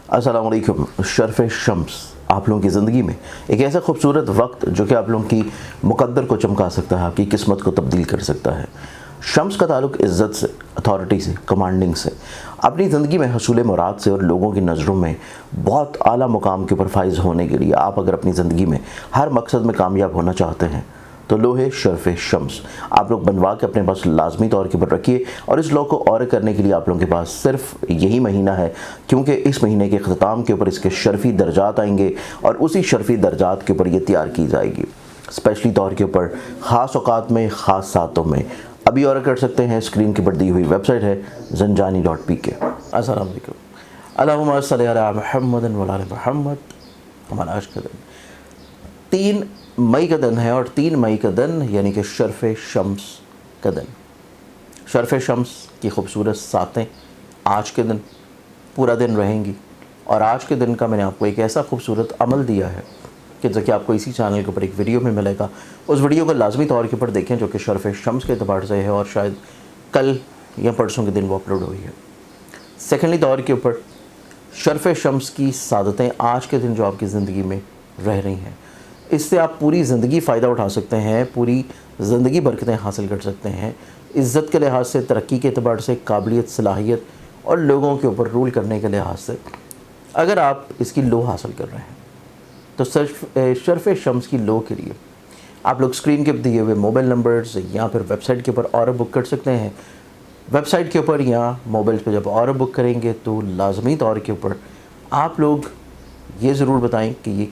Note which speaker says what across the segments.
Speaker 1: अस्सलाम वालेकुम। शर्फ शम्स आप लोगों की ज़िंदगी में एक ऐसा खूबसूरत वक्त जो कि आप लोगों की मुक़द्दर को चमका सकता है, आपकी किस्मत को तब्दील कर सकता है। शम्स का ताल्लुक़ इज़्ज़त से, अथॉरिटी से, कमांडिंग से, अपनी ज़िंदगी में हसूल मुराद से और लोगों की नज़रों में बहुत आला मुकाम के ऊपर फाइज़ होने के लिए आप अगर अपनी ज़िंदगी में हर मकसद में कामयाब होना चाहते हैं तो लो है शर्फ शम्स। आप लोग बनवा के अपने पास लाजमी तौर के ऊपर रखिए और इस लॉ को और करने के लिए आप लोगों के पास सिर्फ यही महीना है, क्योंकि इस महीने के अख्ताम के ऊपर इसके शर्फी दर्जात आएंगे और उसी शर्फी दर्जात के ऊपर ये तैयार की जाएगी स्पेशली तौर के ऊपर ख़ास औकात में, ख़ास सातों में। अभी और कर सकते हैं, स्क्रीन के ऊपर दी हुई वेबसाइट है zanjani.pk। अस्सलाम वालेकुम। अल्लाहुम्मा सल्ली अला मुहम्मद व अला मुहम्मद। हमारा आज का दिन 3 मई का दिन है और 3 मई का दिन यानी कि शर्फ शम्स का दिन। शर्फ शम्स की खूबसूरत सातें आज के दिन पूरा दिन रहेंगी और आज के दिन का मैंने आपको एक ऐसा खूबसूरत अमल दिया है कि जो कि आपको इसी चैनल के ऊपर एक वीडियो में मिलेगा। उस वीडियो को लाजमी तौर के ऊपर देखें जो कि शर्फ शम्स के अतबार से है और शायद कल या परसों के दिन वो अपलोड हुई है। सेकेंडली तौर के ऊपर शर्फ शम्स की सादतें आज के दिन जो आपकी ज़िंदगी में रह रही हैं, इससे आप पूरी ज़िंदगी फ़ायदा उठा सकते हैं, पूरी ज़िंदगी बरकतें हासिल कर सकते हैं। इज़्ज़त के लिहाज से, तरक्की के एतबार से, काबिलियत, सलाहियत और लोगों के ऊपर रूल करने के लिहाज से अगर आप इसकी लो हासिल कर रहे हैं तो शर्फ शम्स की लो के लिए आप लोग स्क्रीन के दिए हुए मोबाइल नंबर्स या फिर वेबसाइट के ऊपर और बुक कर सकते हैं। वेबसाइट के ऊपर या मोबाइल पर जब और बुक करेंगे तो लाजमी तौर के ऊपर आप लोग ये ज़रूर बताएं कि ये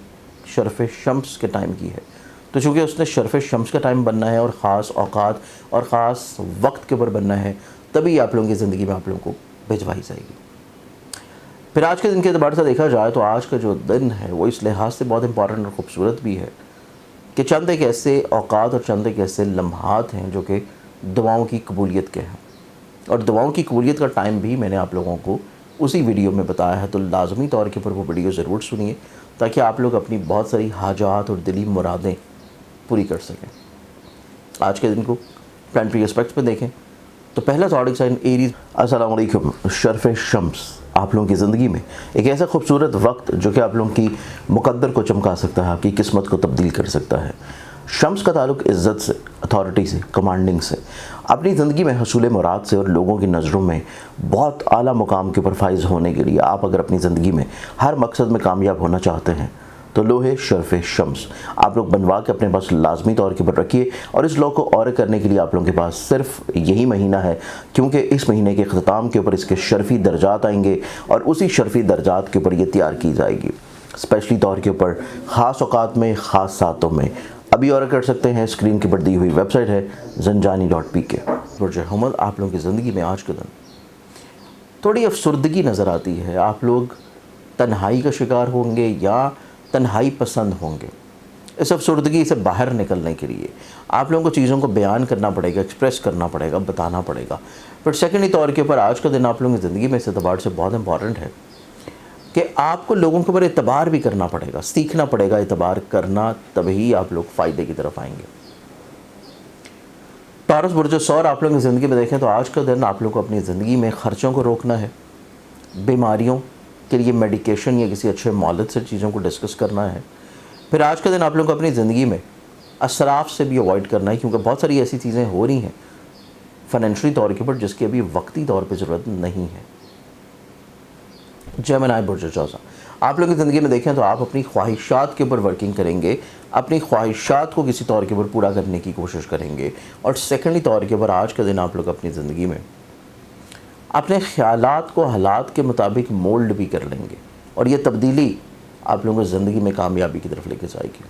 Speaker 1: शर्फ शम्स के टाइम की है। तो चूँकि उसने शर्फ शम्स का टाइम बनना है और ख़ास औकात और ख़ास वक्त के ऊपर बनना है, तभी आप लोगों की ज़िंदगी में आप लोगों को भिजवाई जाएगी। फिर आज के दिन के अतबार से देखा जाए तो आज का जो दिन है वो इस लिहाज से बहुत इंपॉर्टेंट और ख़ूबसूरत भी है कि चंद एक ऐसे औकात और चंद एक ऐसे लम्हात हैं जो कि दुआओं की कबूलियत के हैं और दुआओं की कबूलियत का टाइम भी मैंने आप लोगों को उसी वीडियो में बताया है। तो लाजमी तौर के ऊपर वो वीडियो ज़रूर सुनिए ताकि आप लोग अपनी बहुत सारी हाजात और दिली मुरादें पूरी कर सकें। आज के दिन को प्लानिटरी एस्पेक्ट्स में देखें तो पहला ज़ोडिक साइन एरीज। अस्सलाम वालेकुम। शर्फ शम्स आप लोगों की ज़िंदगी में एक ऐसा खूबसूरत वक्त जो कि आप लोगों की मुक़द्दर को चमका सकता है, आपकी किस्मत को तब्दील कर सकता है। शम्स का ताल्लुक़ इज़्ज़त से, अथॉरिटी से, कमांडिंग से, अपनी ज़िंदगी में हसूल मुराद से और लोगों की नज़रों में बहुत आला मुकाम के ऊपर फाइज़ होने के लिए आप अगर अपनी ज़िंदगी में हर मकसद में कामयाब होना चाहते हैं तो लो है शर्फ शम्स। आप लोग बनवा के अपने पास लाजमी तौर के ऊपर रखिए और इस लॉ को और करने के लिए आप लोगों के पास सिर्फ यही महीना है, क्योंकि इस महीने के अख्ताम के ऊपर इसके शर्फी दर्जात आएंगे और उसी शर्फी दर्जात के ऊपर ये तैयार की जाएगी स्पेशली तौर के ऊपर ख़ास औकात में, ख़ास सातों में। अभी और कर सकते हैं, स्क्रीन के ऊपर दी हुई वेबसाइट है zanjani.pk। बुर्ज हमल आप लोगों की ज़िंदगी में आज के दिन थोड़ी अफसरदगी नज़र आती है। आप लोग तन्हाई का शिकार होंगे या तन्हाई पसंद होंगे। इस अफसरदगी से बाहर निकलने के लिए आप लोगों को चीज़ों को बयान करना पड़ेगा, एक्सप्रेस करना पड़ेगा, बताना पड़ेगा। पर सेकेंडली तौर के ऊपर आज का दिन आप लोगों की ज़िंदगी में इस एतबार से बहुत इंपॉर्टेंट है कि आपको लोगों के ऊपर एतबार भी करना पड़ेगा, सीखना पड़ेगा एतबार करना, तभी आप लोग फ़ायदे की तरफ आएंगे। टॉरस बुर्ज सौर आप लोगों की ज़िंदगी में देखें तो आज का दिन आप लोग को अपनी ज़िंदगी में ख़र्चों को रोकना है, बीमारियों के लिए मेडिकेशन या किसी अच्छे मौलद से चीज़ों को डिस्कस करना है। फिर आज का दिन आप लोगों को अपनी ज़िंदगी में असराफ से भी अवॉइड करना है, क्योंकि बहुत सारी ऐसी चीज़ें हो रही हैं फाइनेंशियली तौर के ऊपर जिसकी अभी वक्ती तौर पे ज़रूरत नहीं है। जेमिनी बुर्ज चौसा आप लोगों की ज़िंदगी में देखें तो आप अपनी ख्वाहिशात के ऊपर वर्किंग करेंगे, अपनी ख्वाहिशात को किसी तौर के ऊपर पूरा करने की कोशिश करेंगे। और सेकेंडली तौर के ऊपर आज का दिन आप लोग अपनी ज़िंदगी में अपने ख़यालात को हालात के मुताबिक मोल्ड भी कर लेंगे और ये तब्दीली आप लोगों को ज़िंदगी में कामयाबी की तरफ लेके जाएगी।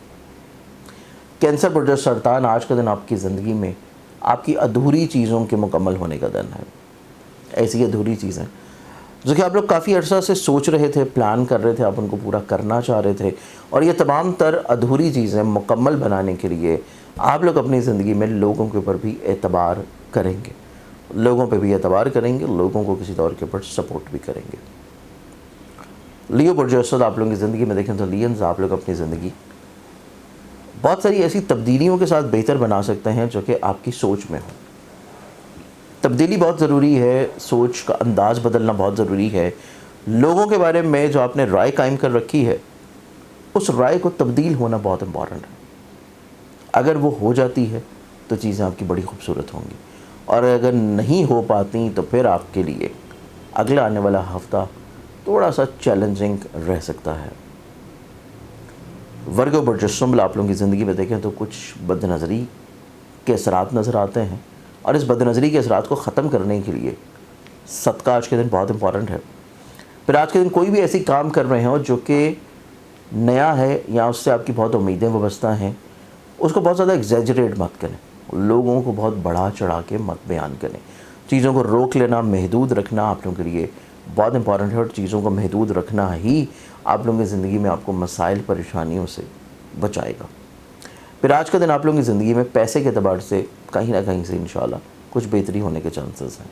Speaker 1: कैंसर बुर्ज सरतान आज का दिन आपकी ज़िंदगी में आपकी अधूरी चीज़ों के मुकम्मल होने का दिन है। ऐसी अधूरी चीज़ें जो कि आप लोग काफ़ी अर्सा से सोच रहे थे, प्लान कर रहे थे, आप उनको पूरा करना चाह रहे थे और ये तमाम तर अधूरी चीज़ें मुकम्मल बनाने के लिए आप लोग अपनी ज़िंदगी में लोगों के ऊपर भी एतबार करेंगे, लोगों पे भी एतबार करेंगे, लोगों को किसी तौर के ऊपर सपोर्ट भी करेंगे। लियो बुर्ज असद आप लोगों की ज़िंदगी में देखें तो लियंस आप लोग अपनी ज़िंदगी बहुत सारी ऐसी तब्दीलियों के साथ बेहतर बना सकते हैं जो कि आपकी सोच में हो। तब्दीली बहुत ज़रूरी है, सोच का अंदाज़ बदलना बहुत ज़रूरी है, لوگوں کے بارے میں جو آپ نے رائے قائم کر رکھی ہے اس رائے کو تبدیل ہونا بہت امپورٹنٹ ہے. اگر وہ ہو جاتی ہے تو چیزیں آپ کی بڑی خوبصورت ہوں گی, اور اگر نہیں ہو پاتی تو پھر آپ کے لیے اگلا آنے والا ہفتہ تھوڑا سا چیلنجنگ رہ سکتا ہے. ورگو برج سنبل آپ لوگوں کی زندگی میں دیکھیں تو کچھ بد نظری کے اثرات نظر آتے ہیں, اور اس بد نظری کے اثرات کو ختم کرنے کے لیے صدقہ آج کے دن بہت امپورٹنٹ ہے. پھر آج کے دن کوئی بھی ایسی کام کر رہے ہوں جو کہ نیا ہے یا اس سے آپ کی بہت امیدیں وابستہ ہیں, اس کو بہت زیادہ ایگزیجریٹ مت کریں, لوگوں کو بہت بڑھا چڑھا کے مت بیان کریں. چیزوں کو روک لینا, محدود رکھنا آپ لوگوں کے لیے بہت امپورٹنٹ ہے, اور چیزوں کو محدود رکھنا ہی آپ لوگوں کی زندگی میں آپ کو مسائل پریشانیوں سے بچائے گا. پھر آج کا دن آپ لوگوں کی زندگی میں پیسے کے اعتبار سے کہیں نہ کہیں سے انشاءاللہ کچھ بہتری ہونے کے چانسز ہیں.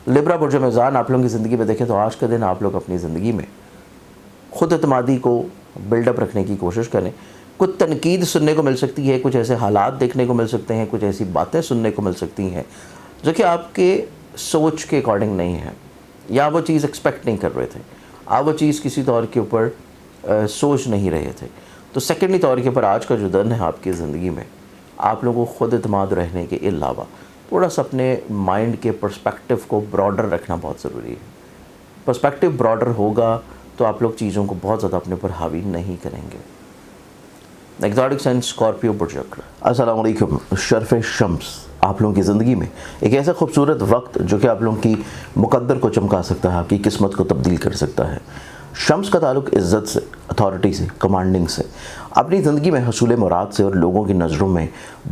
Speaker 1: لبرا برج میزان آپ لوگوں کی زندگی میں دیکھیں تو آج کا دن آپ لوگ اپنی زندگی میں خود اعتمادی کو بلڈ اپ رکھنے کی کوشش کریں. کچھ تنقید سننے کو مل سکتی ہے, کچھ ایسے حالات دیکھنے کو مل سکتے ہیں, کچھ ایسی باتیں سننے کو مل سکتی ہیں جو کہ آپ کے سوچ کے اکارڈنگ نہیں ہیں, یا وہ چیز ایکسپیکٹ نہیں کر رہے تھے, آپ وہ چیز کسی طور کے اوپر سوچ نہیں رہے تھے. تو سیکنڈلی طور کے اوپر آج کا جو دن ہے آپ کی زندگی میں آپ لوگوں کو خود اعتماد رہنے کے علاوہ تھوڑا سا اپنے مائنڈ کے پرسپیکٹیو کو براڈر رکھنا بہت ضروری ہے. پرسپیکٹیو براڈر ہوگا تو آپ لوگ چیزوں کو بہت زیادہ اپنے اوپر حاوی نہیں کریں گے. ایگزاٹک سائن اسکارپیو برج. السلام علیکم. شرف شمس آپ لوگوں کی زندگی میں ایک ایسا خوبصورت وقت جو کہ آپ لوگوں کی مقدر کو چمکا سکتا ہے, آپ کی قسمت کو تبدیل کر سکتا ہے. شمس کا تعلق عزت سے, اتھارٹی سے, کمانڈنگ سے, اپنی زندگی میں حصول مراد سے, اور لوگوں کی نظروں میں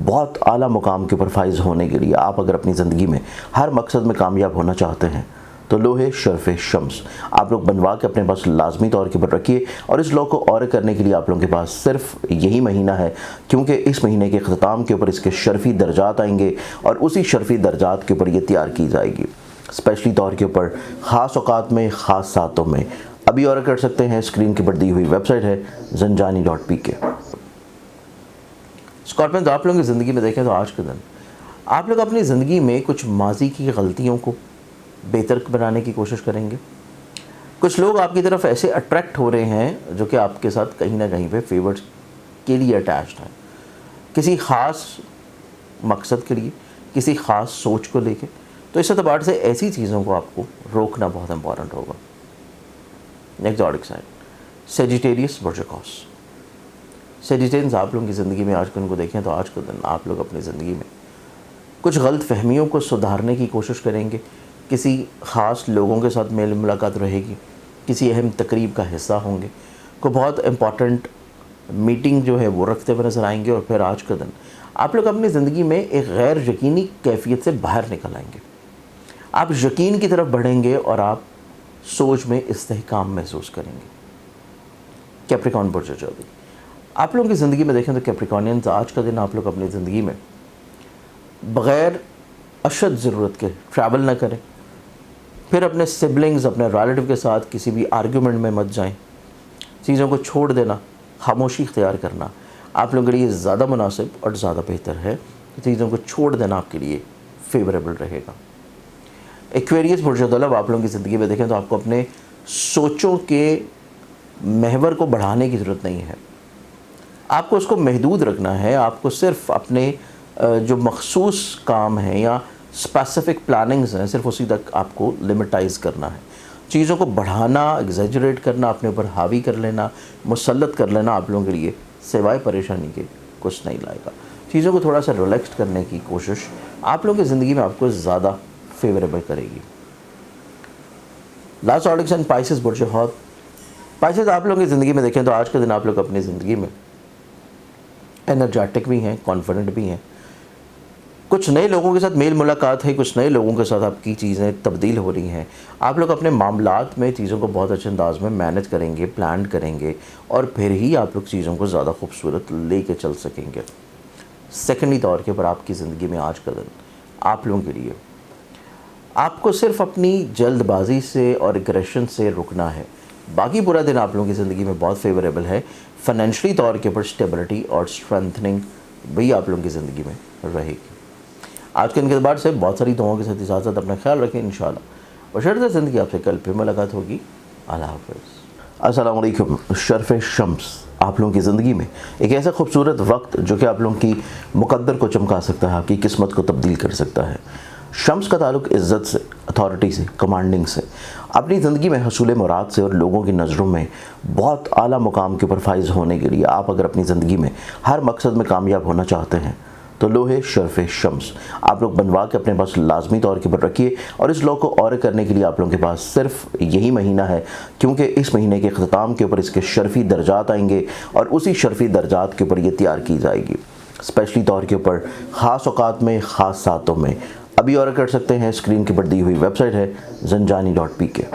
Speaker 1: بہت اعلیٰ مقام کے اوپر فائز ہونے کے لیے آپ اگر اپنی زندگی میں ہر مقصد میں کامیاب ہونا چاہتے ہیں تو لوہے شرف شمس آپ لوگ بنوا کے اپنے پاس لازمی طور کے اوپر رکھیے. اور اس لوگ کو اور کرنے کے لیے آپ لوگوں کے پاس صرف یہی مہینہ ہے, کیونکہ اس مہینے کے اختتام کے اوپر اس کے شرفی درجات آئیں گے, اور اسی شرفی درجات کے اوپر یہ تیار کی جائے گی اسپیشلی طور کے اوپر خاص اوقات میں, خاص ساتوں میں. ابھی اور کر سکتے ہیں, اسکرین کے پر دی ہوئی ویب سائٹ ہے zanjani.pk. اسکارپین آپ لوگوں کی زندگی میں دیکھیں تو آج کے دن آپ لوگ اپنی زندگی میں کچھ ماضی کی غلطیوں کو بہتر بنانے کی کوشش کریں گے. کچھ لوگ آپ کی طرف ایسے اٹریکٹ ہو رہے ہیں جو کہ آپ کے ساتھ کہیں نہ کہیں پہ فیورز کے لیے اٹیچڈ ہیں, کسی خاص مقصد کے لیے, کسی خاص سوچ کو لے کے. تو اس اعتبار سے ایسی چیزوں کو آپ کو روکنا بہت امپورٹنٹ ہوگا. ایگزاٹک سائن سیجیٹیریس برج اکوس. سیجیٹیرینز آپ لوگوں کی زندگی میں آج کے دن کو دیکھیں تو آج کے دن آپ لوگ اپنی زندگی میں کچھ غلط فہمیوں کو سدھارنے کی کوشش کریں گے. کسی خاص لوگوں کے ساتھ میل ملاقات رہے گی, کسی اہم تقریب کا حصہ ہوں گے, کوئی بہت امپورٹنٹ میٹنگ جو ہے وہ رکھتے ہوئے نظر آئیں گے. اور پھر آج کا دن آپ لوگ اپنی زندگی میں ایک غیر یقینی کیفیت سے باہر نکل آئیں گے. آپ یقین کی طرف بڑھیں گے اور آپ سوچ میں استحکام محسوس کریں گے. کیپریکان برج جلدی آپ لوگوں کی زندگی میں دیکھیں تو کیپریکانینز آج کا دن آپ لوگ اپنی زندگی میں بغیر اشد ضرورت کے ٹریول نہ کریں. پھر اپنے سبلنگز, اپنے ریلیٹیو کے ساتھ کسی بھی آرگیومنٹ میں مت جائیں. چیزوں کو چھوڑ دینا, خاموشی اختیار کرنا آپ لوگوں کے لیے زیادہ مناسب اور زیادہ بہتر ہے. چیزوں کو چھوڑ دینا آپ کے لیے فیوریبل رہے گا. ایکویریس برج طلب آپ لوگوں کی زندگی میں دیکھیں تو آپ کو اپنے سوچوں کے محور کو بڑھانے کی ضرورت نہیں ہے, آپ کو اس کو محدود رکھنا ہے. آپ کو صرف اپنے جو مخصوص کام ہیں یا اسپیسیفک پلاننگز ہیں صرف اسی تک آپ کو لمٹائز کرنا ہے. چیزوں کو بڑھانا, ایگزیجریٹ کرنا, اپنے اوپر حاوی کر لینا, مسلط کر لینا آپ لوگوں کے لیے سوائے پریشانی کے کچھ نہیں لائے گا. چیزوں کو تھوڑا سا ریلیکس کرنے کی کوشش آپ لوگوں کی زندگی میں آپ کو زیادہ فیوریبل کرے گی. لاسٹ آرڈکشن پائسز برج حوت. پائسز آپ لوگوں کی زندگی میں دیکھیں تو آج کے دن آپ لوگ اپنی زندگی میں انرجیٹک بھی ہیں, کانفیڈنٹ بھی ہیں. کچھ نئے لوگوں کے ساتھ میل ملاقات ہے, کچھ نئے لوگوں کے ساتھ آپ کی چیزیں تبدیل ہو رہی ہیں. آپ لوگ اپنے معاملات میں چیزوں کو بہت اچھے انداز میں مینیج کریں گے, پلان کریں گے, اور پھر ہی آپ لوگ چیزوں کو زیادہ خوبصورت لے کے چل سکیں گے. سیکنڈلی طور کے پر آپ کی زندگی میں آج کا دن آپ لوگوں کے لیے آپ کو صرف اپنی جلد بازی سے اور اگریشن سے رکنا ہے. باقی پورا دن آپ لوگوں کی زندگی میں بہت فیوریبل ہے. فائنینشلی طور کے اوپر اسٹیبلٹی اور اسٹرینتھننگ بھی آپ لوگوں کی زندگی میں رہے گی. آج کے دن کے اعتبار سے بہت ساری دعاؤں کے ساتھ اجازت, اپنا خیال رکھیں انشاءاللہ. اور شرط زندگی آپ سے کل پھر ملاقات ہوگی. अल्लाह हाफ़िज़। अस्सलाम वालेकुम। शर्फ़ शम्स आप लोगों की ज़िंदगी में एक ऐसा खूबसूरत वक्त जो कि आप लोगों की मुक़द्दर को चमका सकता है, आपकी किस्मत को तब्दील कर सकता है। शम्स का ताल्लुक़ इज़्ज़त से, अथॉरिटी से, कमांडिंग से, अपनी ज़िंदगी में हसूल मुराद से और लोगों की नज़रों में बहुत आला मुकाम के ऊपर फाइज़ होने के लिए आप अगर अपनी ज़िंदगी में हर मकसद में कामयाब होना चाहते हैं तो लोहे शर्फ़ शम्स आप लोग बनवा के अपने पास लाजमी तौर के ऊपर रखिए। और इस लॉ को और करने के लिए आप लोगों के पास सिर्फ यही महीना है, क्योंकि इस महीने के अख्ताम के ऊपर इसके शर्फ़ी दर्जात आएंगे और उसी शर्फ़ी दर्जात के ऊपर ये तैयार की जाएगी स्पेशली तौर के ऊपर ख़ास औकात में, ख़ास सातों में। अभी और कर सकते हैं, स्क्रीन के पर दी हुई वेबसाइट है zanjani.pk।